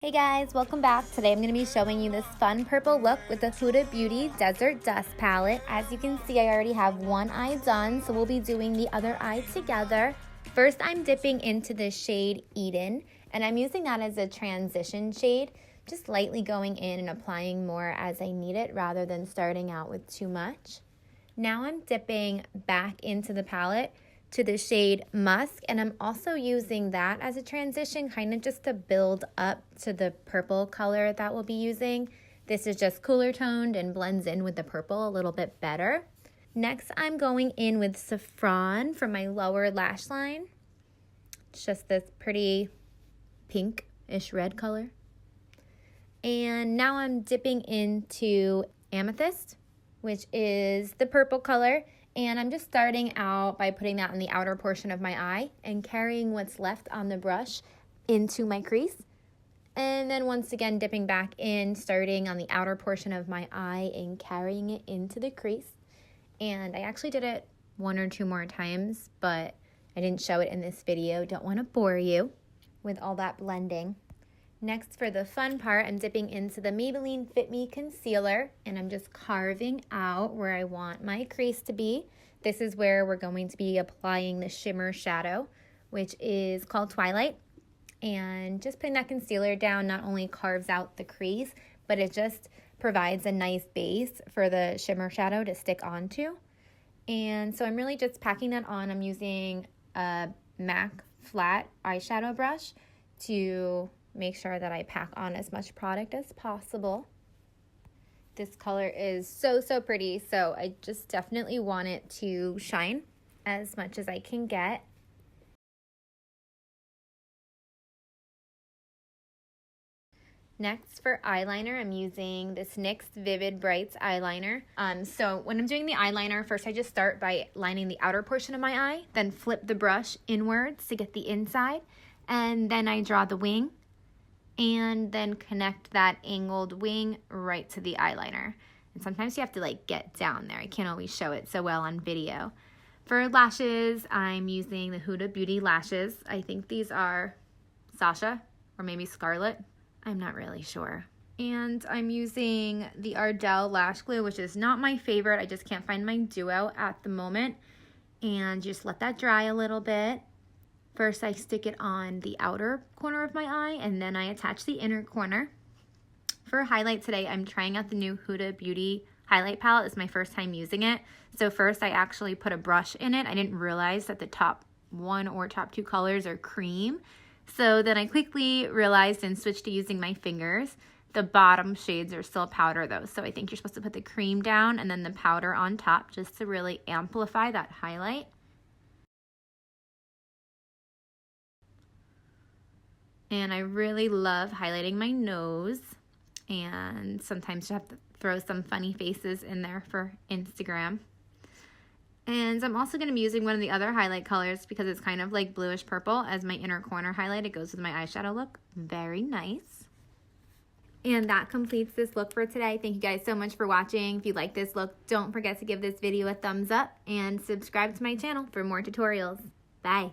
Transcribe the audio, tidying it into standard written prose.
Hey guys, welcome back. Today I'm going to be showing you this fun purple look with the Huda Beauty Desert Dusk palette. As you can see, I already have one eye done, so we'll be doing the other eye together. First, I'm dipping into the shade Eden, and I'm using that as a transition shade, just lightly going in and applying more as I need it rather than starting out with too much. Now I'm dipping back into the palette to the shade Musk, and I'm also using that as a transition, kind of just to build up to the purple color that we'll be using. This is just cooler toned and blends in with the purple a little bit better. Next, I'm going in with Saffron for my lower lash line. It's just this pretty pink-ish red color. And now I'm dipping into Amethyst, which is the purple color. And I'm just starting out by putting that on the outer portion of my eye and carrying what's left on the brush into my crease. And then once again, dipping back in, starting on the outer portion of my eye and carrying it into the crease. And I actually did it one or two more times, but I didn't show it in this video. Don't want to bore you with all that blending. Next, for the fun part, I'm dipping into the Maybelline Fit Me Concealer, and I'm just carving out where I want my crease to be. This is where we're going to be applying the shimmer shadow, which is called Twilight. And just putting that concealer down not only carves out the crease, but it just provides a nice base for the shimmer shadow to stick onto. And so I'm really just packing that on. I'm using a MAC flat eyeshadow brush to make sure that I pack on as much product as possible. This color is so pretty, so I just definitely want it to shine as much as I can get. Next, for eyeliner, I'm using this NYX Vivid Brights eyeliner. So when I'm doing the eyeliner, first I just start by lining the outer portion of my eye, then flip the brush inwards to get the inside, and then I draw the wing, and then connect that angled wing right to the eyeliner. And sometimes you have to get down there. I can't always show it so well on video. For lashes, I'm using the Huda Beauty lashes. I think these are Sasha or maybe Scarlet. I'm not really sure. And I'm using the Ardell lash glue, which is not my favorite. I just can't find my duo at the moment. And just let that dry a little bit. First, I stick it on the outer corner of my eye, and then I attach the inner corner. For highlight today, I'm trying out the new Huda Beauty highlight palette. It's my first time using it. So first, I actually put a brush in it. I didn't realize that the top one or top two colors are cream. So then I quickly realized and switched to using my fingers. The bottom shades are still powder though, so I think you're supposed to put the cream down and then the powder on top just to really amplify that highlight. And I really love highlighting my nose, and sometimes you have to throw some funny faces in there for Instagram. And I'm also going to be using one of the other highlight colors because it's kind of like bluish purple as my inner corner highlight. It goes with my eyeshadow look. Very nice. And that completes this look for today. Thank you guys so much for watching. If you like this look, don't forget to give this video a thumbs up and subscribe to my channel for more tutorials. Bye.